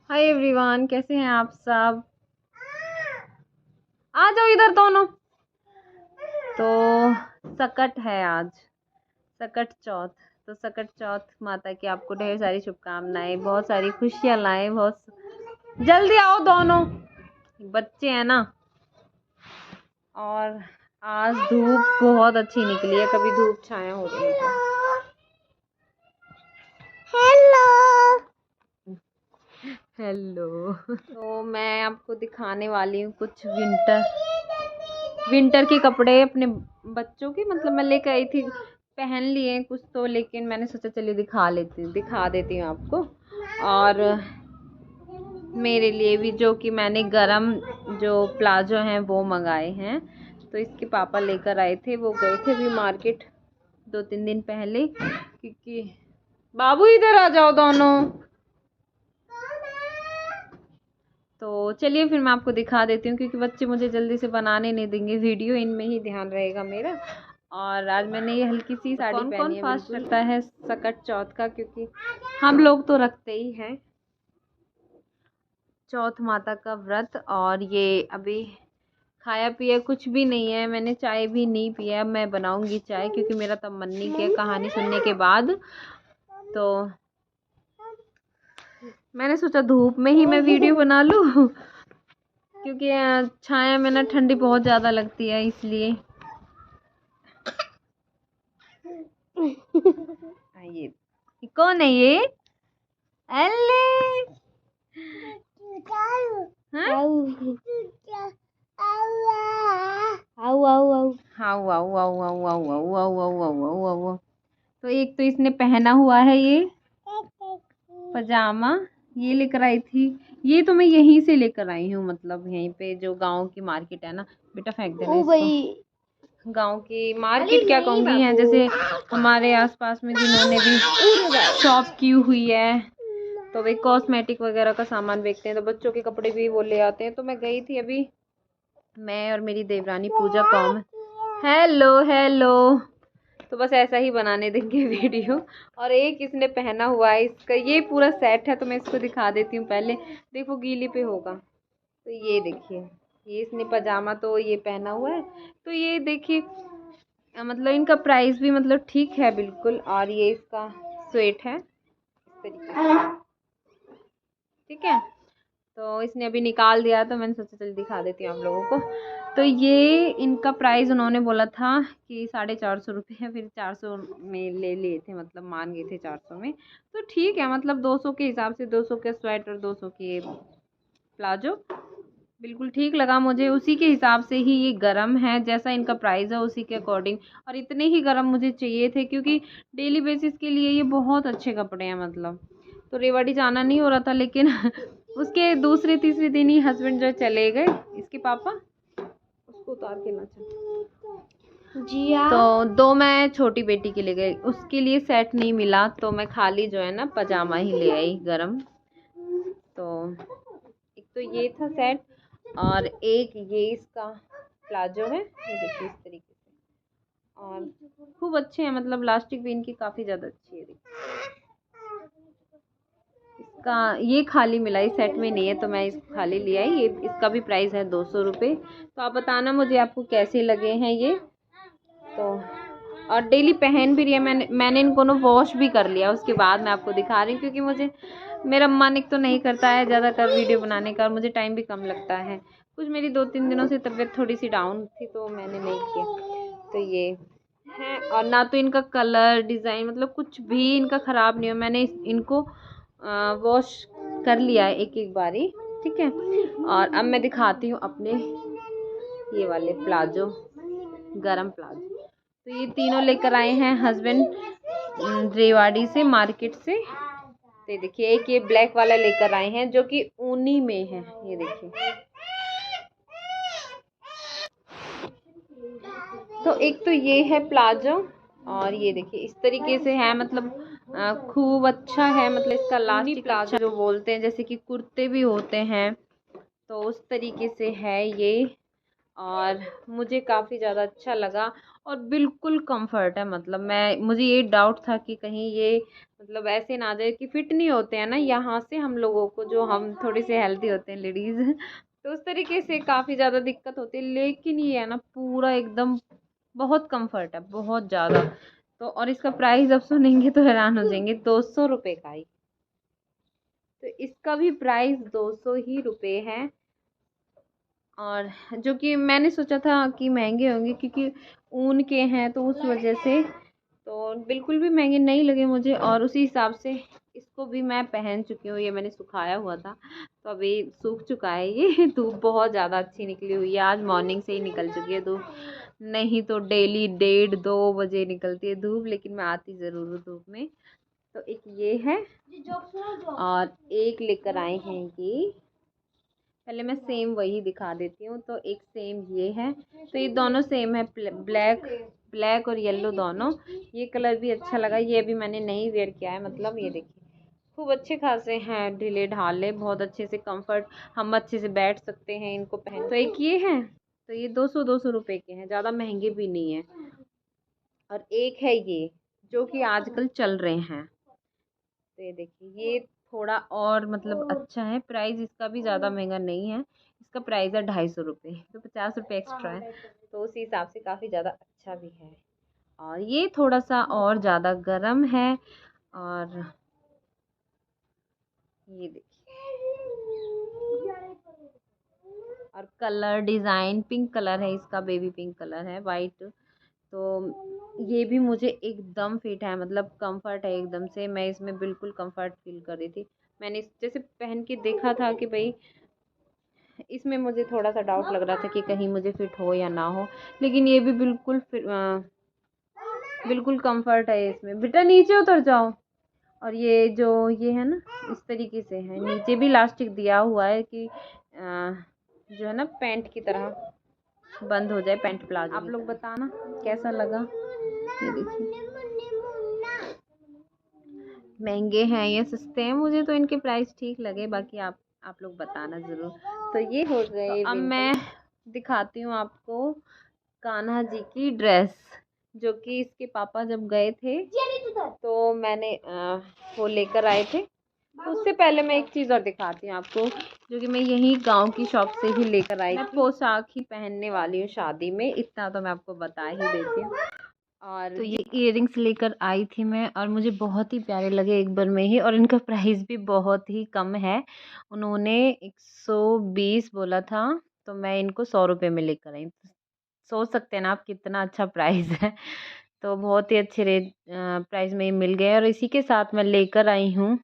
Hi everyone, कैसे हैं आप सब। आ जाओ इधर दोनों। तो सकट है आज, सकट चौथ। तो सकट चौथ माता की आपको ढेर सारी शुभकामनाएं, बहुत सारी खुशियां लाएं। बहुत जल्दी आओ दोनों, बच्चे हैं ना। और आज धूप बहुत अच्छी निकली है, कभी धूप छाया हो रही है। हेलो। तो मैं आपको दिखाने वाली हूँ कुछ विंटर के कपड़े अपने बच्चों के, मतलब मैं लेकर आई थी, पहन लिए कुछ तो, लेकिन मैंने सोचा चलिए दिखा देती हूँ आपको। और मेरे लिए भी, जो कि मैंने गरम जो प्लाजो हैं वो मंगाए हैं। तो इसके पापा लेकर आए थे, वो गए थे अभी मार्केट 2-3 दिन पहले। क्योंकि बाबू इधर आ जाओ दोनों। तो चलिए फिर मैं आपको दिखा देती हूँ, क्योंकि बच्चे मुझे जल्दी से बनाने नहीं देंगे वीडियो, इनमें ही ध्यान रहेगा मेरा। और आज मैंने ये हल्की सी साड़ी पहनी है। कौन फास्ट रखता है सकट चौथ का, क्योंकि हम लोग तो रखते ही हैं चौथ माता का व्रत। और ये अभी खाया पिया कुछ भी नहीं है, मैंने चाय भी नहीं पिया। अब मैं बनाऊंगी चाय, क्योंकि मेरा तब मन नहीं किया कहानी सुनने के बाद। तो मैंने सोचा धूप में ही मैं वीडियो बना लूँ, क्योंकि छाया में ना ठंडी बहुत ज़्यादा लगती है, इसलिए। ये कौन है ये? अल्ले तो एक तो इसने पहना हुआ है ये पजामा, ये लेकर आई थी। ये तो मैं यहीं से लेकर आई हूँ, मतलब यहीं पे जो गांव की मार्केट है ना। बेटा फेंक देना इसको। गांव की मार्केट क्या कहूँगी, है जैसे हमारे आसपास में जिन्होंने भी शॉप की हुई है, तो वे कॉस्मेटिक वगैरह का सामान बेचते हैं, तो बच्चों के कपड़े भी वो ले आते हैं। तो मैं गई थी अभी, मैं और मेरी देवरानी पूजा कौम। Hello hello. तो बस ऐसा ही बनाने देंगे वीडियो। और एक इसने पहना हुआ है, इसका ये पूरा सेट है, तो मैं इसको दिखा देती हूँ पहले। देखो गीली पे होगा, तो ये देखिए, ये इसने पजामा तो ये पहना हुआ है। तो ये देखिए, मतलब इनका प्राइस भी मतलब ठीक है बिल्कुल। और ये इसका स्वेट है इस तरीके से, ठीक है। तो इसने अभी निकाल दिया, तो मैंने सोचा चल दिखा देती हूँ आप लोगों को। तो ये इनका प्राइस उन्होंने बोला था कि 450 है, फिर 400 में ले लिए थे, मतलब मान गए थे 400 में। तो ठीक है, मतलब 200 के हिसाब से, 200 के स्वेटर 200 के प्लाजो, बिल्कुल ठीक लगा मुझे। उसी के हिसाब से ही ये गरम है, जैसा इनका प्राइस है उसी के अकॉर्डिंग। और इतने ही गरम मुझे चाहिए थे, क्योंकि डेली बेसिस के लिए ये बहुत अच्छे कपड़े हैं मतलब। तो रेवाड़ी जाना नहीं हो रहा था, लेकिन उसके दूसरे तीसरे दिन ही हस्बैंड जो चले गए, इसके पापा। उसको उतार के ना चल जी। तो दो मैं छोटी बेटी के लिए गई, उसके लिए सेट नहीं मिला, तो मैं खाली जो है ना पजामा ही ले आई गरम। तो एक तो ये था सेट, और एक ये इसका प्लाजो है, ये देखिए इस तरीके से। और खूब अच्छे हैं, मतलब लास्टिक भी इनकी काफ़ी ज़्यादा अच्छी है। देखिए इसका ये खाली मिला, इस सेट में नहीं है, तो मैं इसको खाली ले आई। ये इसका भी प्राइस है 200 रुपये। तो आप बताना मुझे आपको कैसे लगे हैं ये। तो और डेली पहन भी रही है, मैंने इनको ना वॉश भी कर लिया, उसके बाद मैं आपको दिखा रही हूँ, क्योंकि मुझे मेरा मन एक तो नहीं करता है ज़्यादातर वीडियो बनाने का, और मुझे टाइम भी कम लगता है। कुछ मेरी 2-3 दिनों से तबीयत थोड़ी सी डाउन थी, तो मैंने नहीं किया। तो ये है, और ना तो इनका कलर डिज़ाइन मतलब कुछ भी इनका ख़राब नहीं हो। मैंने इनको वॉश कर लिया है एक एक बारी, ठीक है। और अब मैं दिखाती हूँ अपने ये वाले प्लाजो, गरम प्लाजो। तो ये तीनों लेकर आए हैं हस्बैंड रेवाड़ी से, मार्केट से। तो देखिए, एक ये ब्लैक वाला लेकर आए हैं, जो कि ऊनी में है, ये देखिए। तो एक तो ये है प्लाजो, और ये देखिए इस तरीके से है, मतलब खूब अच्छा है, मतलब इसका लास्टिक प्लाजो जो बोलते हैं, जैसे कि कुर्ते भी होते हैं, तो उस तरीके से है ये। और मुझे काफ़ी ज़्यादा अच्छा लगा। और बिल्कुल कंफर्ट है। मतलब मुझे ये डाउट था कि कहीं ये मतलब ऐसे ना आ जाए कि फिट नहीं होते हैं ना यहाँ से हम लोगों को, जो हम थोड़े से हेल्दी होते हैं लेडीज तो उस तरीके से काफ़ी ज़्यादा दिक्कत होती है। लेकिन ये है ना पूरा एकदम बहुत कंफर्ट है, बहुत ज़्यादा। तो और इसका प्राइस अब सुनेंगे तो हैरान हो जाएंगे, 200 रुपये का ही। तो इसका भी प्राइस 200 ही रुपये है। और जो कि मैंने सोचा था कि महंगे होंगे क्योंकि ऊन के हैं, तो उस वजह से तो बिल्कुल भी महंगे नहीं लगे मुझे। और उसी हिसाब से इसको भी मैं पहन चुकी हूँ। ये मैंने सुखाया हुआ था तो अभी सूख चुका है। ये धूप बहुत ज़्यादा अच्छी निकली हुई है, आज मॉर्निंग से ही निकल चुकी है धूप। नहीं तो डेली 1:30-2 बजे निकलती है धूप, लेकिन मैं आती ज़रूर हूँ धूप में। तो एक ये है और एक लेकर आए हैं ये, पहले मैं सेम वही दिखा देती हूँ। तो एक सेम ये है, तो ये दोनों सेम है, ब्लैक और येलो दोनों। ये कलर भी अच्छा लगा, ये भी मैंने नहीं वेयर किया है। मतलब ये देखिए खूब अच्छे खासे हैं, ढीले ढाले, बहुत अच्छे से कंफर्ट, हम अच्छे से बैठ सकते हैं इनको पहन। तो एक ये है, तो ये 200 रुपए के हैं, ज़्यादा महंगे भी नहीं है। और एक है ये जो कि आजकल चल रहे हैं, तो ये देखिए ये थोड़ा और मतलब अच्छा है। प्राइस इसका भी ज़्यादा महंगा नहीं है, इसका प्राइस है 250 रुपये, तो 50 रुपये एक्स्ट्रा है। तो उस हिसाब से काफ़ी ज़्यादा अच्छा भी है। और ये थोड़ा सा और ज़्यादा गर्म है। और ये देखिए, और कलर डिज़ाइन पिंक कलर है इसका, बेबी पिंक कलर है, वाइट। तो ये भी मुझे एकदम फिट है, मतलब कंफर्ट है एकदम से। मैं इसमें बिल्कुल कंफर्ट फील कर रही थी। मैंने जैसे पहन के देखा था कि भाई इसमें मुझे थोड़ा सा डाउट लग रहा था कि कहीं मुझे फिट हो या ना हो, लेकिन ये भी बिल्कुल बिल्कुल कंफर्ट है इसमें। बेटा नीचे उतर जाओ। और ये जो ये है ना इस तरीके से है, नीचे भी इलास्टिक दिया हुआ है कि जो है ना पैंट की तरह बंद हो जाए, पैंट प्लाजो। आप लोग बताना कैसा लगा। ये देखिए महंगे हैं या सस्ते हैं, मुझे तो इनके प्राइस ठीक लगे, बाकी आप लोग बताना ज़रूर। तो ये हो गए। तो अब मैं दिखाती हूँ आपको कान्हा जी की ड्रेस, जो कि इसके पापा जब गए थे तो मैंने वो लेकर आए थे। तो उससे पहले मैं एक चीज़ और दिखाती हूँ आपको, जो कि मैं यही गांव की शॉप से ही लेकर आई थी। पोशाक ही पहनने वाली हूँ शादी में, इतना तो मैं आपको बता ही देती हूँ। और तो ये इयररिंग्स लेकर आई थी मैं, और मुझे बहुत ही प्यारे लगे एक बार में ही। और इनका प्राइस भी बहुत ही कम है, उन्होंने 120 बोला था, तो मैं इनको 100 रुपये में लेकर आई। सोच सकते हैं ना आप कितना अच्छा प्राइस है। तो बहुत ही अच्छे रेट प्राइस में ये मिल गए। और इसी के साथ मैं लेकर आई हूँ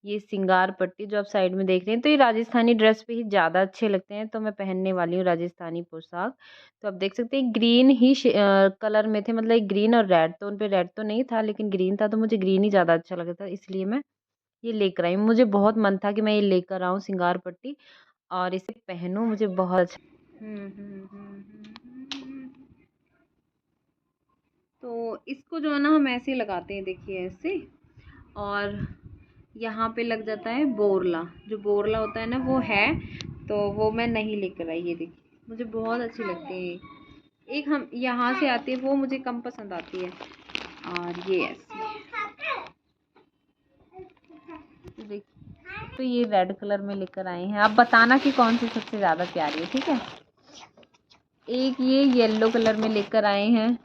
ये सिंगार पट्टी, जो आप साइड में देख रहे हैं। तो ये राजस्थानी ड्रेस पे ही ज़्यादा अच्छे लगते हैं, तो मैं पहनने वाली हूँ राजस्थानी पोशाक। तो आप देख सकते हैं ग्रीन ही कलर में थे, मतलब एक ग्रीन और रेड, तो उन पे रेड तो नहीं था लेकिन ग्रीन था, तो मुझे ग्रीन ही ज़्यादा अच्छा लगा था, इसलिए मैं ये लेकर आई। मुझे बहुत मन था कि मैं ये लेकर आऊँ सिंगार पट्टी और इसे पहनूँ, मुझे बहुत अच्छा। तो इसको जो है ना हम ऐसे लगाते हैं, देखिए ऐसे, और यहाँ पे लग जाता है बोरला, जो बोरला होता है ना वो है, तो वो मैं नहीं लेकर आई। ये देखिए मुझे बहुत अच्छी लगती है। एक हम यहाँ से आती है वो मुझे कम पसंद आती है। और ये ऐसे तो देखिए, तो ये रेड कलर में लेकर आए हैं। आप बताना कि कौन सी सबसे ज़्यादा प्यारी है, ठीक है। एक ये येलो कलर में लेकर आए हैं,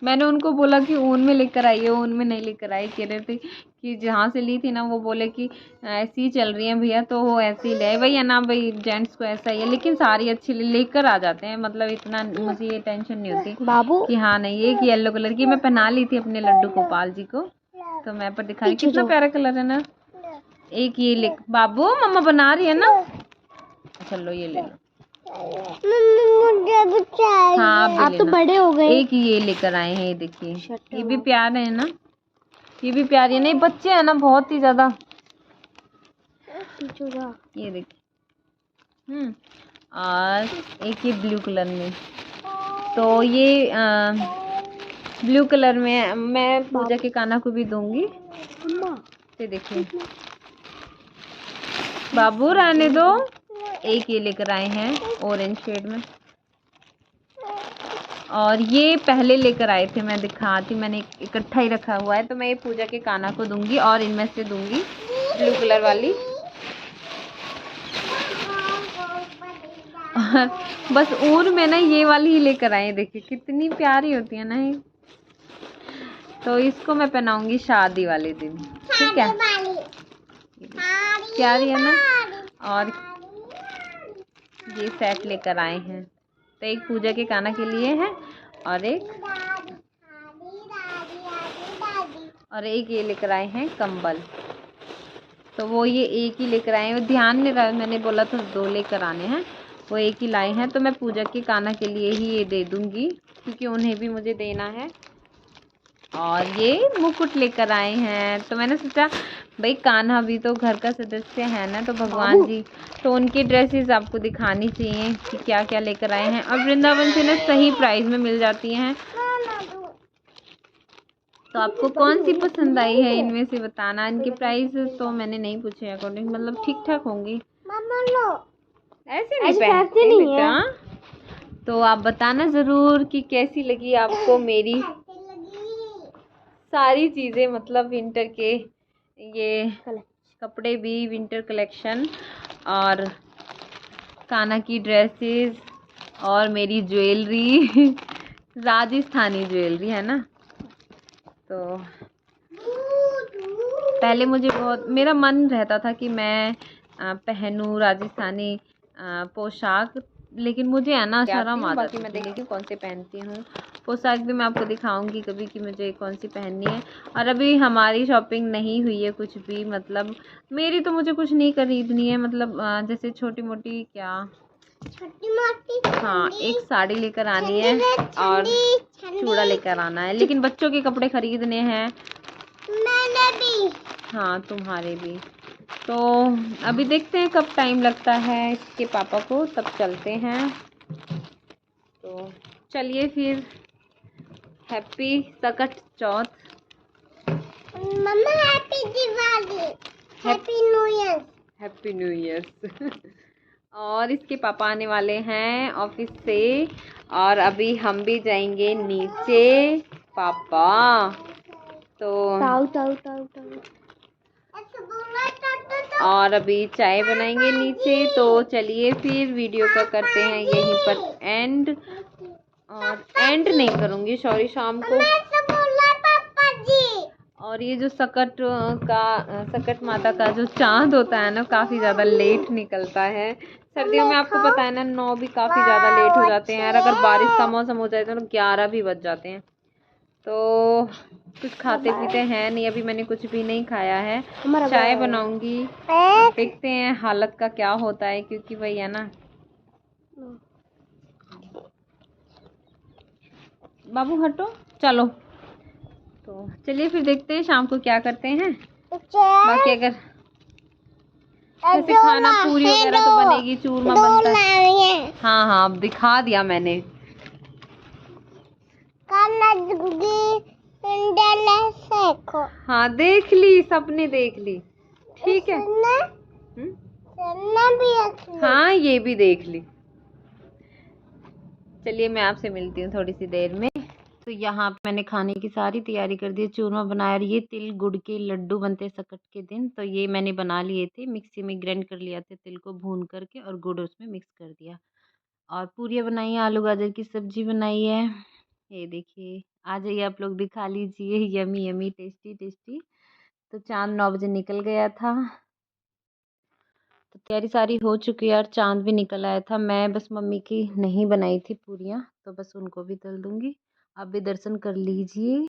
मैंने उनको बोला कि ऊन में लेकर आइए, ऊन में नहीं लेकर आए। कह रहे थे कि जहाँ से ली थी ना वो बोले कि ऐसी ही चल रही है भैया, तो वो ऐसे ही ले आए। भैया ना भाई जेंट्स को ऐसा ही है, लेकिन सारी अच्छी लेकर आ जाते हैं, मतलब इतना मुझे ये टेंशन नहीं होती बाबू कि हाँ नहीं। एक येलो कलर की मैं पहना ली थी अपने लड्डू गोपाल जी को, तो मैं पर दिखाई कितना प्यारा कलर है ना। एक ये ले बाबू, मम्मा बना रही है ना, चलो ये ले लो। हाँ आप तो बड़े हो गए। एक ये लेकर आए हैं, ये देखिए ये भी प्यार है ना, ये भी प्यारी है। नहीं बच्चे हैं ना बहुत ही ज्यादा। ये देखिए और एक ये ब्लू कलर में, तो ये ब्लू कलर में मैं पूजा के कान्हा को भी दूंगी। ये देखिए बाबू रहने दो। एक ये लेकर आए हैं ऑरेंज शेड में, और ये पहले लेकर आए थे, मैं दिखाती, मैंने इकट्ठा ही रखा हुआ है। तो मैं ये पूजा के काना को दूंगी और इनमें से दूंगी ब्लू कलर वाली। बस ऊन में ना ये वाली ही लेकर आए, देखिए कितनी प्यारी होती है ना ये। तो इसको मैं पहनाऊंगी शादी वाले दिन, ठीक है, प्यारी है ना। और ये सेट लेकर आए हैं, तो एक पूजा के काना के लिए है और एक ये लेकर आए हैं कंबल। तो वो ये एक ही लेकर आए हैं, ध्यान नहीं रहा, मैंने बोला था 2 लेकर आने हैं, वो एक ही लाए हैं। तो मैं पूजा के काना के लिए ही ये दे दूंगी, क्योंकि उन्हें भी मुझे देना है। और ये मुकुट लेकर आए हैं, तो मैंने सोचा भाई कान्हा भी तो घर का सदस्य है ना, तो भगवान जी, तो उनकी ड्रेसेस आपको दिखानी चाहिए कि क्या क्या लेकर आए हैं। और वृंदावन से ना सही प्राइस में मिल जाती हैं। तो आपको कौन सी पसंद आई है इनमें से बताना। इनके प्राइस तो मैंने नहीं पूछे अकॉर्डिंग, मतलब ठीक ठाक होंगी, ऐसे नहीं पहनते बेटा। तो आप बताना ज़रूर कि कैसी लगी आपको मेरी सारी चीज़ें, मतलब विंटर के ये कपड़े भी, विंटर कलेक्शन, और कान्हा की ड्रेसेस, और मेरी ज्वेलरी राजस्थानी ज्वेलरी है ना। तो पहले मुझे बहुत मेरा मन रहता था कि मैं पहनूं राजस्थानी पोशाक, लेकिन मुझे है ना शर्म आ जाती है। मैं देखती हूँ कौन से पहनती हूँ। पोशाक भी मैं आपको दिखाऊंगी कभी कि मुझे कौन सी पहननी है। और अभी हमारी शॉपिंग नहीं हुई है कुछ भी, मतलब मेरी तो मुझे कुछ नहीं खरीदनी है, मतलब जैसे छोटी मोटी हाँ, एक साड़ी लेकर आनी है और चूड़ा लेकर आना है, लेकिन बच्चों के कपड़े खरीदने हैं, मैंने भी, हाँ तुम्हारे भी। तो अभी देखते हैं कब टाइम लगता है इसके पापा को, तब चलते हैं। तो चलिए फिर, happy Sakat Chauth, mama happy Diwali, happy new year, happy new year. और इसके पापा आने वाले हैं ऑफिस से, और अभी हम भी जाएंगे नीचे पापा। तो और अभी चाय बनाएंगे नीचे। तो चलिए फिर वीडियो का करते हैं यहीं पर एंड, और एंड नहीं करूँगी, सॉरी, शाम को। और ये जो सकट माता का जो चांद होता है ना, काफ़ी ज़्यादा लेट निकलता है। सर्दियों में आपको पता है ना 9 भी काफ़ी ज़्यादा लेट हो जाते हैं, और अगर बारिश का मौसम हो जाए तो 11 भी बज जाते हैं। तो कुछ खाते पीते हैं नहीं, अभी मैंने कुछ भी नहीं खाया है, चाय बनाऊंगी, देखते हैं हालत का क्या होता है, क्योंकि वही है ना। बाबू हटो, चलो। तो चलिए फिर देखते हैं शाम को क्या करते हैं। बाकी अगर जैसे खाना पूरी वगैरह तो बनेगी, चूरमा बनता है। हाँ हाँ, अब दिखा दिया मैंने। हाँ देख ली, सबने देख ली, ठीक है। हाँ ये भी देख ली। चलिए मैं आपसे मिलती हूँ थोड़ी सी देर में। तो यहाँ पे मैंने खाने की सारी तैयारी कर दी, चूरमा बनाया, और ये तिल गुड़ के लड्डू बनते सकट के दिन, तो ये मैंने बना लिए थे, मिक्सी में ग्राइंड कर लिया था, तिल को भून करके और गुड़ उसमें मिक्स कर दिया। और पूरियाँ बनाई हैं, आलू गाजर की सब्जी बनाई है, ये देखिए। आ जाइए आप लोग भी खा लीजिए, यमी यमी, टेस्टी टेस्टी। तो चाँद 9 बजे निकल गया था, तो तैयारी सारी हो चुकी है, और चाँद भी निकल आया था। मैं बस मम्मी की नहीं बनाई थी पूरियाँ, तो बस उनको भी तल दूँगी। आप भी दर्शन कर लीजिए।